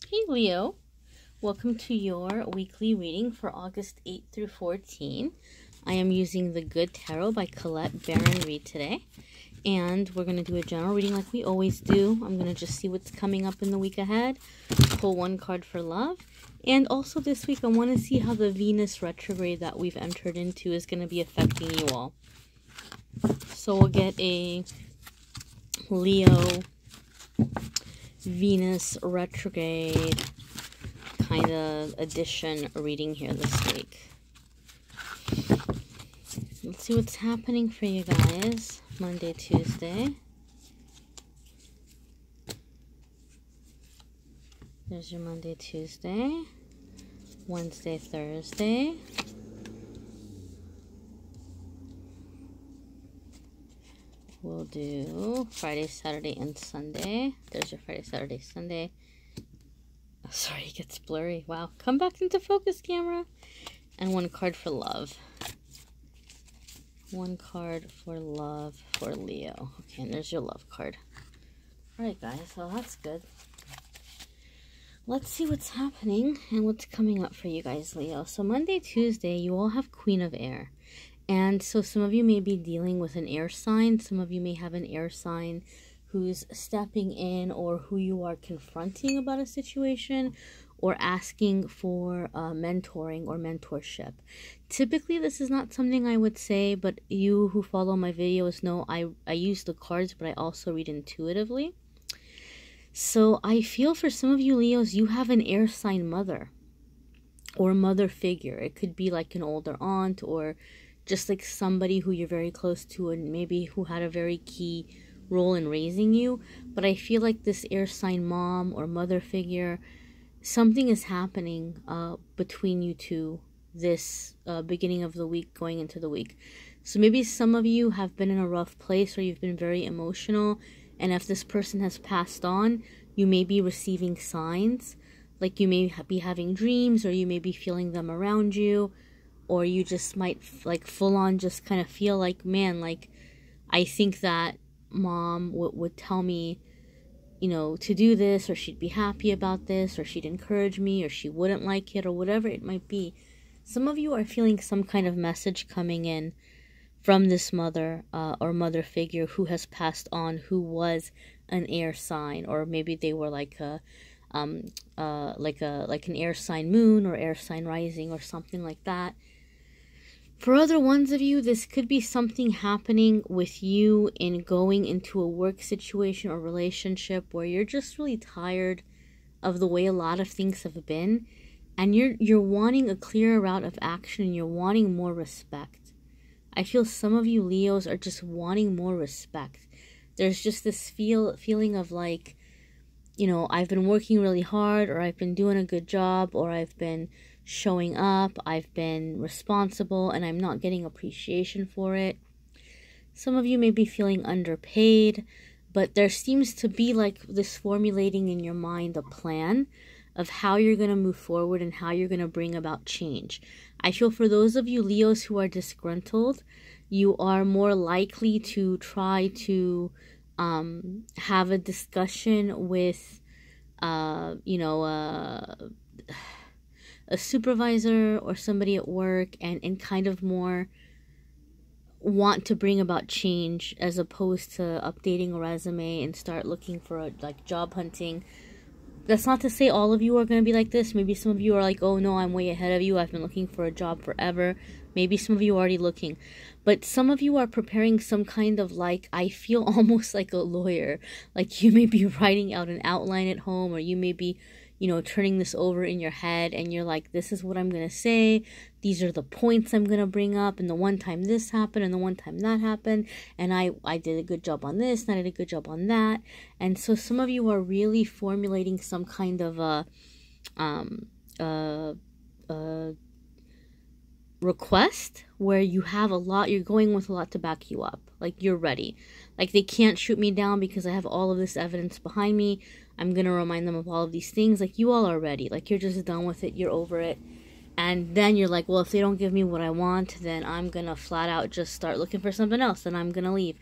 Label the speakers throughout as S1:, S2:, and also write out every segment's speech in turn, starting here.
S1: Hey Leo, welcome to your weekly reading for August 8 through 14. I am using the Good Tarot by Colette Baron Reed today, and we're going to do a general reading like we always do. I'm going to just see what's coming up in the week ahead, pull one card for love, and also this week I want to see how the Venus retrograde that we've entered into is going to be affecting you all. So we'll get a Leo Venus retrograde kind of edition reading here this week. Let's see what's happening for you guys. Monday, Tuesday. There's your Monday, Tuesday. Wednesday, Thursday. We'll do Friday, Saturday, and Sunday. There's your Friday, Saturday, Sunday. Oh, sorry, it gets blurry. Wow. Come back into focus, camera. And one card for love. One card for love for Leo. Okay, and there's your love card. Alright, guys. Well, that's good. Let's see what's happening and what's coming up for you guys, Leo. So Monday, Tuesday, you all have Queen of Air. And so some of you may be dealing with an air sign. Some of you may have an air sign who's stepping in or who you are confronting about a situation or asking for mentoring or mentorship. Typically, this is not something I would say, but you who follow my videos know I use the cards, but I also read intuitively. So I feel for some of you Leos, you have an air sign mother or mother figure. It could be like an older aunt or just like somebody who you're very close to and maybe who had a very key role in raising you. But I feel like this air sign mom or mother figure, something is happening between you two this beginning of the week going into the week. So maybe some of you have been in a rough place or you've been very emotional, and if this person has passed on, you may be receiving signs. Like you may be having dreams, or you may be feeling them around you, or you just might like full on just kind of feel like, man, like I think that mom would tell me, you know, to do this, or she'd be happy about this, or she'd encourage me, or she wouldn't like it, or whatever it might be. Some of you are feeling some kind of message coming in from this mother or mother figure who has passed on, who was an air sign, or maybe they were like an air sign moon or air sign rising or something like that. For other ones of you, this could be something happening with you in going into a work situation or relationship where you're just really tired of the way a lot of things have been, and you're wanting a clearer route of action, and you're wanting more respect. I feel some of you Leos are just wanting more respect. There's just this feeling of like, you know, I've been working really hard, or I've been doing a good job, or I've been showing up, I've been responsible, and I'm not getting appreciation for it. Some of you may be feeling underpaid, but there seems to be like this formulating in your mind a plan of how you're going to move forward and how you're going to bring about change. I feel for those of you Leos who are disgruntled, you are more likely to try to have a discussion with a supervisor or somebody at work and kind of more want to bring about change as opposed to updating a resume and start looking for like job hunting. That's not to say all of you are going to be like this. Maybe some of you are like, oh no, I'm way ahead of you. I've been looking for a job forever. Maybe some of you are already looking. But some of you are preparing some kind of like, I feel almost like a lawyer. Like you may be writing out an outline at home, or you may be, you know, turning this over in your head, and you're like, this is what I'm going to say. These are the points I'm going to bring up. And the one time this happened, and the one time that happened. And I did a good job on this, and I did a good job on that. And so some of you are really formulating some kind of request where you have a lot, you're going with a lot to back you up. Like you're ready. Like they can't shoot me down because I have all of this evidence behind me. I'm going to remind them of all of these things. Like you all are ready. Like you're just done with it. You're over it. And then you're like, well, if they don't give me what I want, then I'm going to flat out just start looking for something else. Then I'm going to leave.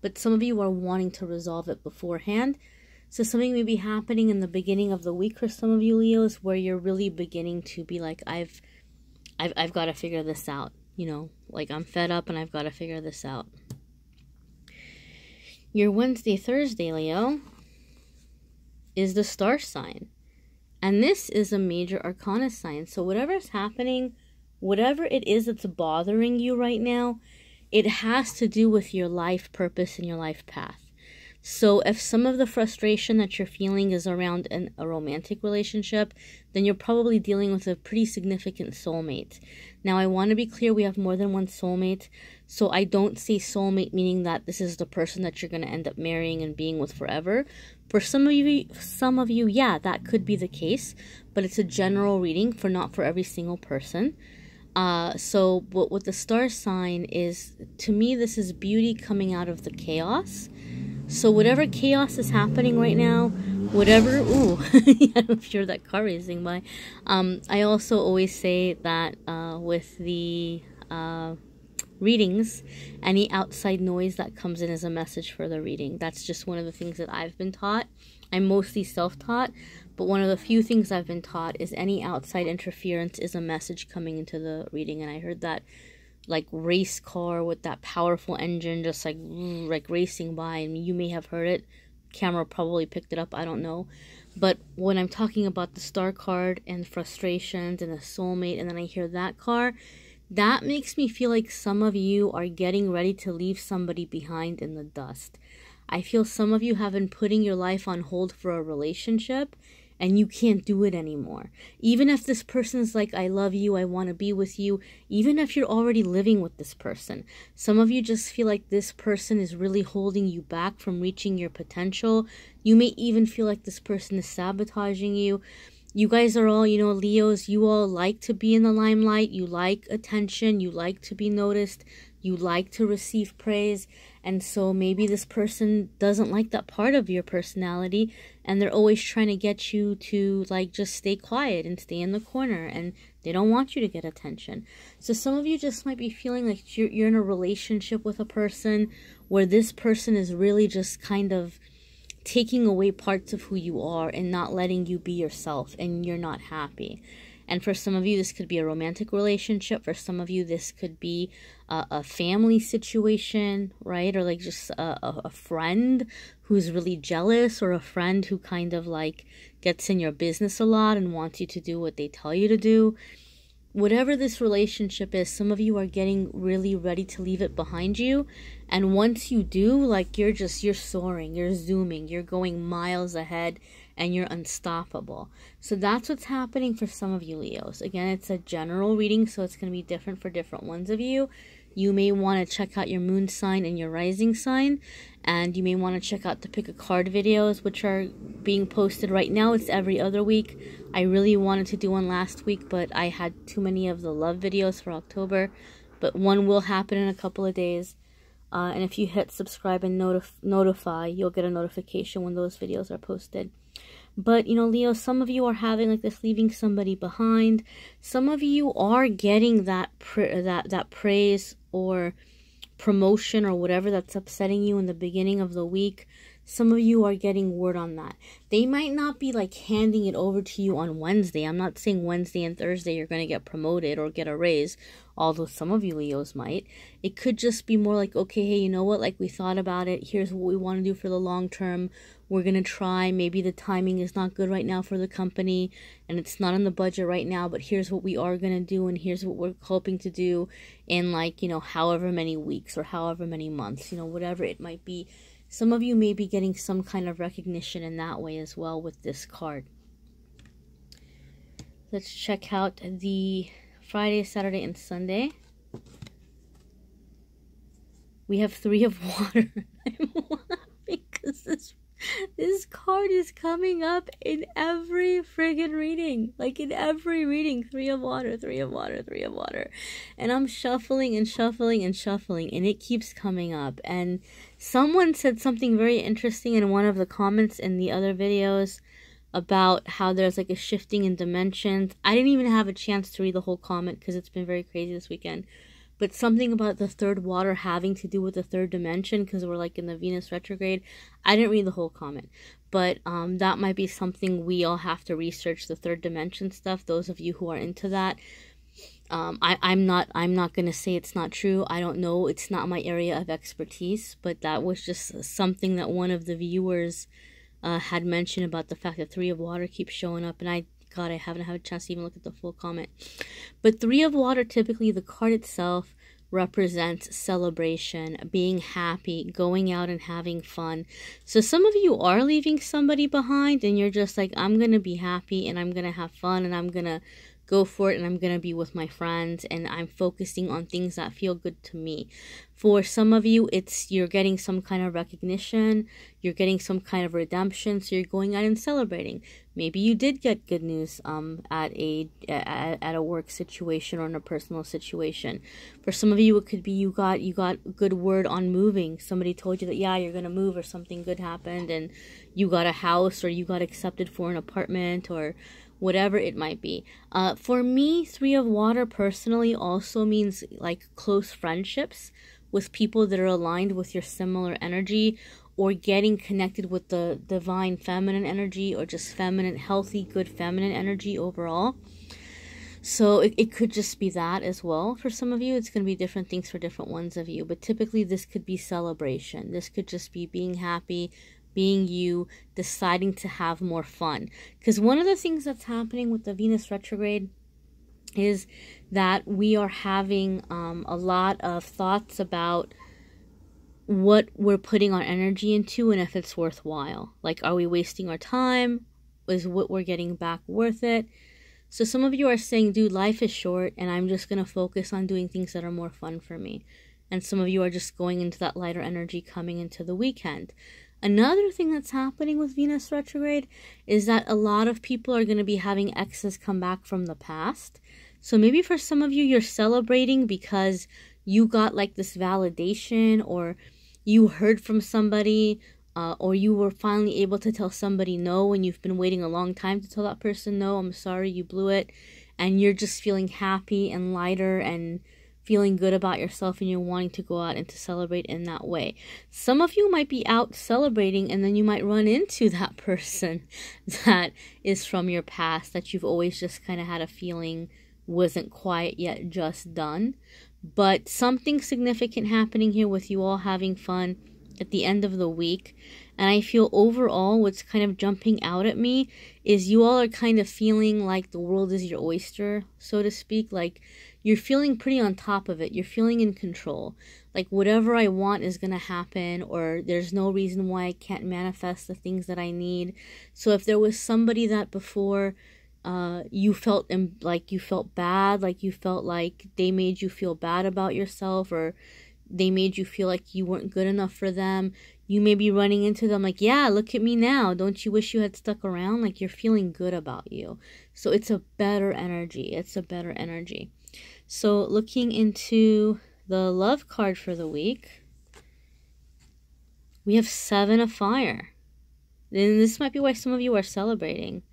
S1: But some of you are wanting to resolve it beforehand. So something may be happening in the beginning of the week for some of you Leos, where you're really beginning to be like, I've got to figure this out. You know, like I'm fed up and I've got to figure this out. Your Wednesday, Thursday, Leo, is the star sign. And this is a major arcana sign. So whatever's happening, whatever it is that's bothering you right now, it has to do with your life purpose and your life path. So if some of the frustration that you're feeling is around a romantic relationship, then you're probably dealing with a pretty significant soulmate. Now, I want to be clear, we have more than one soulmate. So I don't say soulmate meaning that this is the person that you're going to end up marrying and being with forever. For some of you, yeah, that could be the case, but it's a general reading not for every single person. So what the star sign is, to me, this is beauty coming out of the chaos. So whatever chaos is happening right now, whatever, ooh, I don't know if you heard that car racing by. I also always say that with the readings, any outside noise that comes in is a message for the reading. That's just one of the things that I've been taught. I'm mostly self-taught, but one of the few things I've been taught is any outside interference is a message coming into the reading. And I heard that like race car with that powerful engine just like racing by, and you may have heard it. Camera probably picked it up, I don't know. But when I'm talking about the star card and frustrations and a soulmate, and then I hear that car, that makes me feel like some of you are getting ready to leave somebody behind in the dust. I feel some of you have been putting your life on hold for a relationship and you can't do it anymore. Even if this person's like, I love you, I want to be with you, even if you're already living with this person, some of you just feel like this person is really holding you back from reaching your potential. You may even feel like this person is sabotaging you. You guys are all, you know, Leos, you all like to be in the limelight. You like attention. You like to be noticed. You like to receive praise. And so maybe this person doesn't like that part of your personality, and they're always trying to get you to like just stay quiet and stay in the corner, and they don't want you to get attention. So some of you just might be feeling like you're in a relationship with a person where this person is really just kind of taking away parts of who you are and not letting you be yourself, and you're not happy. And for some of you, this could be a romantic relationship. For some of you, this could be a family situation, right? Or like just a friend who's really jealous, or a friend who kind of like gets in your business a lot and wants you to do what they tell you to do. Whatever this relationship is, some of you are getting really ready to leave it behind you. And once you do, like you're soaring, you're zooming, you're going miles ahead, and you're unstoppable. So that's what's happening for some of you Leos. Again, it's a general reading, so it's going to be different for different ones of you. You may want to check out your moon sign and your rising sign, and you may want to check out the pick a card videos, which are being posted right now. It's every other week. I really wanted to do one last week, but I had too many of the love videos for October. But one will happen in a couple of days. And if you hit subscribe and notify, you'll get a notification when those videos are posted. But, you know, Leo, some of you are having like this leaving somebody behind. Some of you are getting that praise or promotion or whatever that's upsetting you in the beginning of the week. Some of you are getting word on that. They might not be like handing it over to you on Wednesday. I'm not saying Wednesday and Thursday you're going to get promoted or get a raise, although some of you Leos might. It could just be more like, okay, hey, you know what? Like we thought about it. Here's what we want to do for the long term. We're going to try. Maybe the timing is not good right now for the company and it's not on the budget right now, but here's what we are going to do, and here's what we're hoping to do in like, you know, however many weeks or however many months, you know, whatever it might be. Some of you may be getting some kind of recognition in that way as well with this card. Let's check out the Friday, Saturday, and Sunday. We have 3 of water. I'm laughing because this card is coming up in every friggin' reading. Like in every reading, 3 of water, 3 of water, 3 of water. And I'm shuffling and shuffling and shuffling, and it keeps coming up. And someone said something very interesting in one of the comments in the other videos about how there's like a shifting in dimensions. I didn't even have a chance to read the whole comment because it's been very crazy this weekend. but something about the third water having to do with the third dimension, because we're like in the Venus retrograde. I didn't read the whole comment, but that might be something we all have to research, the third dimension stuff. Those of you who are into that. I'm not going to say it's not true. I don't know. It's not my area of expertise, but that was just something that one of the viewers had mentioned about the fact that Three of Water keeps showing up. And I haven't had a chance to even look at the full comment. But Three of Water, typically the card itself represents celebration, being happy, going out and having fun. So some of you are leaving somebody behind and you're just like, I'm going to be happy and I'm going to have fun and I'm going to go for it and I'm going to be with my friends and I'm focusing on things that feel good to me. For some of you, you're getting some kind of recognition, you're getting some kind of redemption, so you're going out and celebrating. Maybe you did get good news at a work situation or in a personal situation. For some of you, it could be you got good word on moving. Somebody told you that, yeah, you're going to move or something good happened and you got a house or you got accepted for an apartment or whatever it might be. For me, Three of Water personally also means like close friendships with people that are aligned with your similar energy, or getting connected with the divine feminine energy, or just feminine, healthy, good feminine energy overall. So it could just be that as well. For some of you, it's going to be different things for different ones of you, but typically this could be celebration. This could just be being happy, being you, deciding to have more fun. Because one of the things that's happening with the Venus retrograde is that we are having a lot of thoughts about what we're putting our energy into and if it's worthwhile. Like, are we wasting our time? Is what we're getting back worth it? So some of you are saying, dude, life is short and I'm just going to focus on doing things that are more fun for me. And some of you are just going into that lighter energy coming into the weekend. Another thing that's happening with Venus retrograde is that a lot of people are going to be having exes come back from the past. So maybe for some of you, you're celebrating because you got like this validation, or you heard from somebody, or you were finally able to tell somebody no and you've been waiting a long time to tell that person no, I'm sorry, you blew it. And you're just feeling happy and lighter and feeling good about yourself, and you're wanting to go out and to celebrate in that way. Some of you might be out celebrating and then you might run into that person that is from your past that you've always just kind of had a feeling wasn't quite yet just done. But something significant happening here with you all having fun at the end of the week. And I feel overall what's kind of jumping out at me is you all are kind of feeling like the world is your oyster, so to speak. Like, you're feeling pretty on top of it. You're feeling in control. Like, whatever I want is going to happen, or there's no reason why I can't manifest the things that I need. So if there was somebody that before you felt like you felt bad, like you felt like they made you feel bad about yourself, or they made you feel like you weren't good enough for them, you may be running into them like, yeah, look at me now. Don't you wish you had stuck around? Like, you're feeling good about you. So it's a better energy. It's a better energy. So looking into the love card for the week, we have Seven of Fire. And this might be why some of you are celebrating.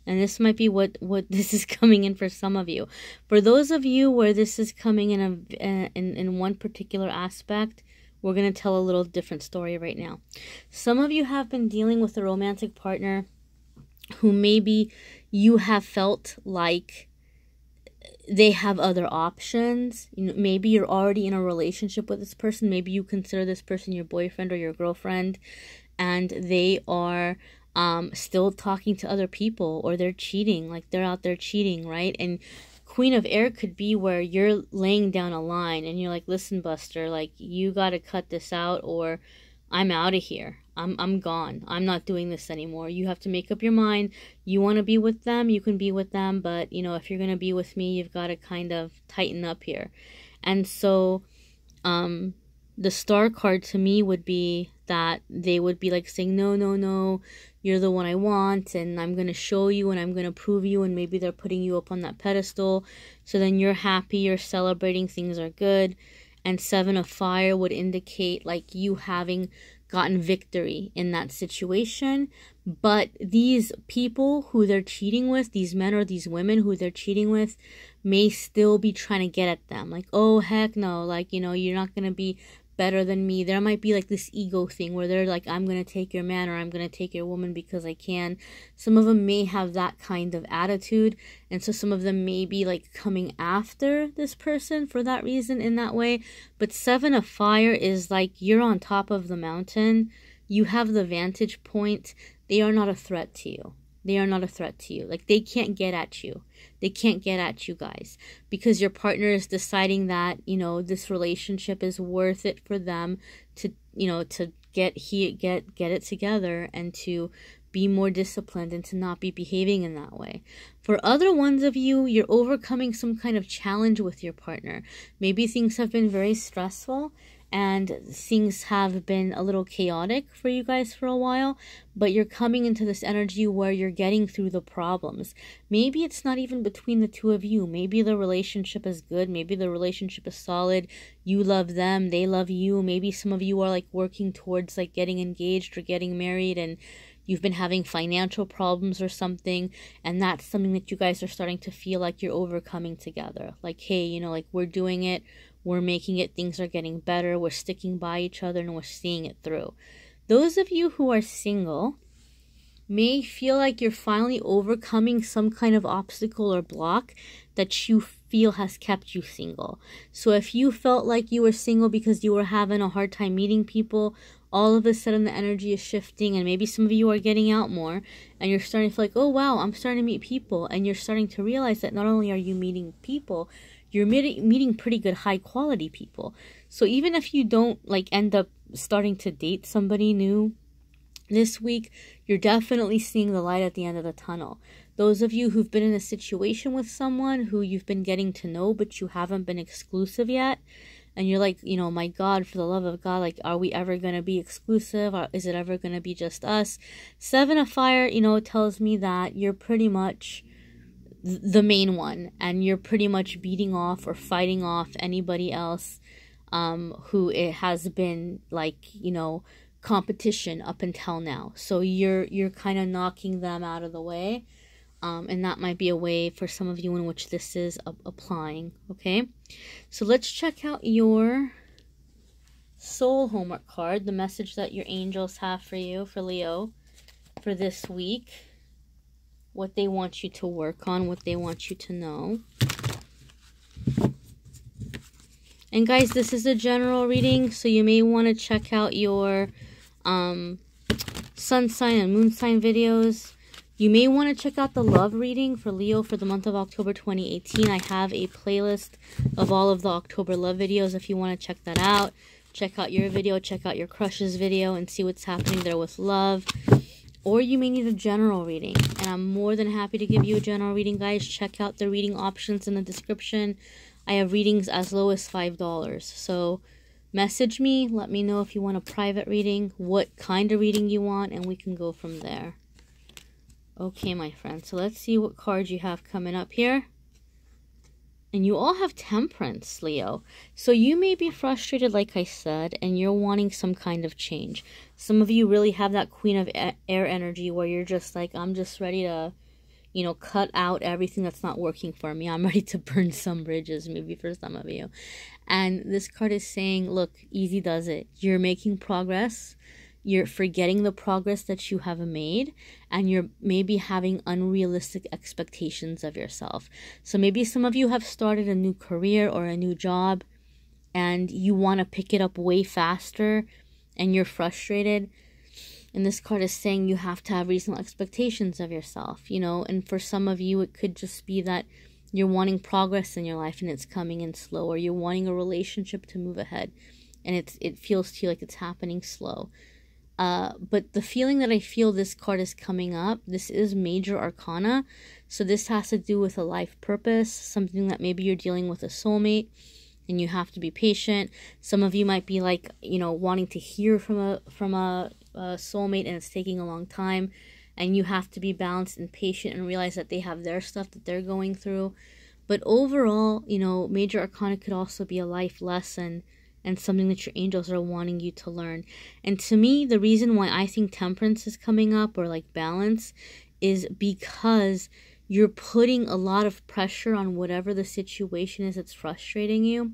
S1: And this might be what this is coming in for some of you. For those of you where this is coming in one particular aspect, we're going to tell a little different story right now. Some of you have been dealing with a romantic partner who maybe you have felt like they have other options. You know, maybe you're already in a relationship with this person. Maybe you consider this person your boyfriend or your girlfriend, and they are still talking to other people, or they're cheating, like they're out there cheating, right? And Queen of Air could be where you're laying down a line and you're like, listen, Buster, like, you got to cut this out, or I'm out of here. I'm gone. I'm not doing this anymore. You have to make up your mind. You want to be with them, you can be with them, but you know, if you're going to be with me, you've got to kind of tighten up here. And so the star card to me would be that they would be like saying, no, no, no, you're the one I want, and I'm going to show you, and I'm going to prove you, and maybe they're putting you up on that pedestal. So then you're happy, you're celebrating, things are good. And Seven of Fire would indicate like you having gotten victory in that situation. But these people who they're cheating with, these men or these women who they're cheating with, may still be trying to get at them. Like, oh, heck no, like, you know, you're not going to be better than me. There might be like this ego thing where they're like, I'm going to take your man or I'm going to take your woman because I can. Some of them may have that kind of attitude. And so some of them may be like coming after this person for that reason in that way. But 7 of Fire is like, you're on top of the mountain. You have the vantage point. They are not a threat to you. They are not a threat to you. Like, they can't get at you. They can't get at you guys because your partner is deciding that, you know, this relationship is worth it for them to, you know, to get it together and to be more disciplined and to not be behaving in that way. For other ones of you, you're overcoming some kind of challenge with your partner. Maybe things have been very stressful and things have been a little chaotic for you guys for a while, but you're coming into this energy where you're getting through the problems. Maybe it's not even between the two of you. Maybe the relationship is good. Maybe the relationship is solid. You love them. They love you. Maybe some of you are like working towards like getting engaged or getting married, and you've been having financial problems or something, and that's something that you guys are starting to feel like you're overcoming together. Like, hey, you know, like, we're doing it. We're making it, things are getting better, we're sticking by each other, and we're seeing it through. Those of you who are single may feel like you're finally overcoming some kind of obstacle or block that you feel has kept you single. So if you felt like you were single because you were having a hard time meeting people, all of a sudden the energy is shifting, and maybe some of you are getting out more, and you're starting to feel like, oh wow, I'm starting to meet people, and you're starting to realize that not only are you meeting people, you're meeting pretty good high quality people. So even if you don't like end up starting to date somebody new this week, you're definitely seeing the light at the end of the tunnel. Those of you who've been in a situation with someone who you've been getting to know, but you haven't been exclusive yet, and you're like, you know, my God, for the love of God, like, are we ever going to be exclusive? Or is it ever going to be just us? 7 of Fire, you know, tells me that you're pretty much the main one, and you're pretty much beating off or fighting off anybody else who it has been like, you know, competition up until now. So you're kind of knocking them out of the way, and that might be a way for some of you in which this is applying. Okay, so let's check out your soul homework card, the message that your angels have for you, for Leo, for this week. What they want you to work on, what they want you to know. And guys, this is a general reading, so you may want to check out your sun sign and moon sign videos. You may want to check out the love reading for Leo for the month of October 2018. I have a playlist of all of the October love videos if you want to check that out. Check out your video, check out your crush's video, and see what's happening there with love. Or you may need a general reading, and I'm more than happy to give you a general reading, guys. Check out the reading options in the description. I have readings as low as $5. So message me, let me know if you want a private reading, what kind of reading you want, and we can go from there. Okay, my friends, so let's see what cards you have coming up here. And you all have Temperance, Leo. So you may be frustrated, like I said, and you're wanting some kind of change. Some of you really have that Queen of Air energy where you're just like, I'm just ready to, you know, cut out everything that's not working for me. I'm ready to burn some bridges, maybe for some of you. And this card is saying, look, easy does it. You're making progress. You're forgetting the progress that you have made, and you're maybe having unrealistic expectations of yourself. So maybe some of you have started a new career or a new job, and you want to pick it up way faster, and you're frustrated. And this card is saying you have to have reasonable expectations of yourself, you know. And for some of you, it could just be that you're wanting progress in your life, and it's coming in slow, or you're wanting a relationship to move ahead, and it feels to you like it's happening slow. But the feeling that I feel this card is coming up, this is major arcana. So this has to do with a life purpose, something that maybe you're dealing with a soulmate and you have to be patient. Some of you might be like, you know, wanting to hear from a soulmate, and it's taking a long time, and you have to be balanced and patient and realize that they have their stuff that they're going through. But overall, you know, major arcana could also be a life lesson and something that your angels are wanting you to learn. And to me, the reason why I think temperance is coming up, or like balance, is because you're putting a lot of pressure on whatever the situation is that's frustrating you.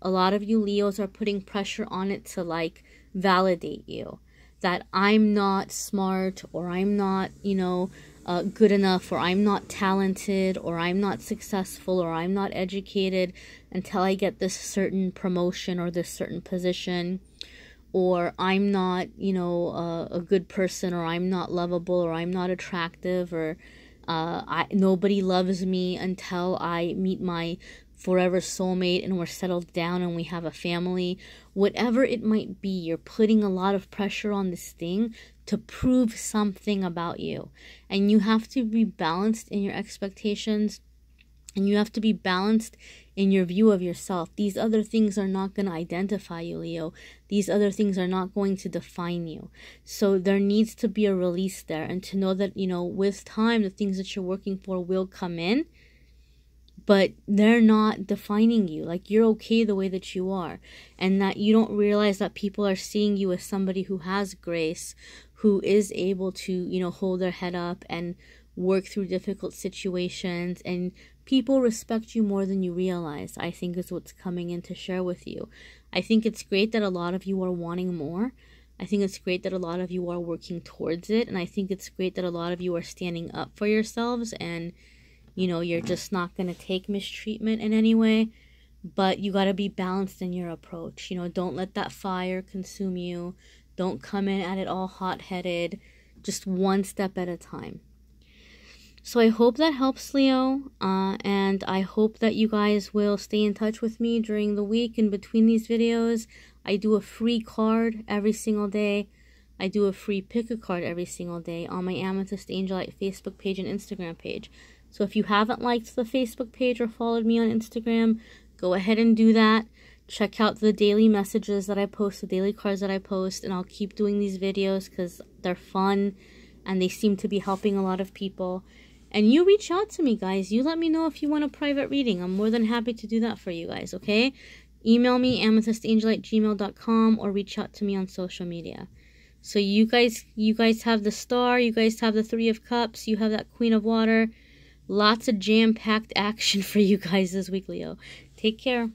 S1: A lot of you Leos are putting pressure on it to like validate you. That I'm not smart, or I'm not, good enough, or I'm not talented, or I'm not successful, or I'm not educated until I get this certain promotion or this certain position, or I'm not, a good person, or I'm not lovable, or I'm not attractive, or nobody loves me until I meet my forever soulmate and we're settled down and we have a family. Whatever it might be, you're putting a lot of pressure on this thing to prove something about you. And you have to be balanced in your expectations, and you have to be balanced in your view of yourself. These other things are not going to identify you, Leo. These other things are not going to define you. So there needs to be a release there, and to know that, with time, the things that you're working for will come in, but they're not defining you. Like, you're okay the way that you are, and that you don't realize that people are seeing you as somebody who has grace, who is able to, hold their head up and work through difficult situations, and people respect you more than you realize, I think, is what's coming in to share with you. I think it's great that a lot of you are wanting more. I think it's great that a lot of you are working towards it, and I think it's great that a lot of you are standing up for yourselves, and you're just not going to take mistreatment in any way. But you got to be balanced in your approach. Don't let that fire consume you. Don't come in at it all hot-headed. Just one step at a time. So I hope that helps, Leo. And I hope that you guys will stay in touch with me during the week in between these videos. I do a free card every single day. I do a free pick a card every single day on my Amethyst AngelLight Facebook page and Instagram page. So if you haven't liked the Facebook page or followed me on Instagram, go ahead and do that. Check out the daily messages that I post, the daily cards that I post, and I'll keep doing these videos because they're fun and they seem to be helping a lot of people. And you reach out to me, guys. You let me know if you want a private reading. I'm more than happy to do that for you guys, okay? Email me, AmethystAngelLight@gmail.com, or reach out to me on social media. So you guys have the Star, you guys have the Three of Cups, you have that Queen of Water. Lots of jam-packed action for you guys this week, Leo. Take care.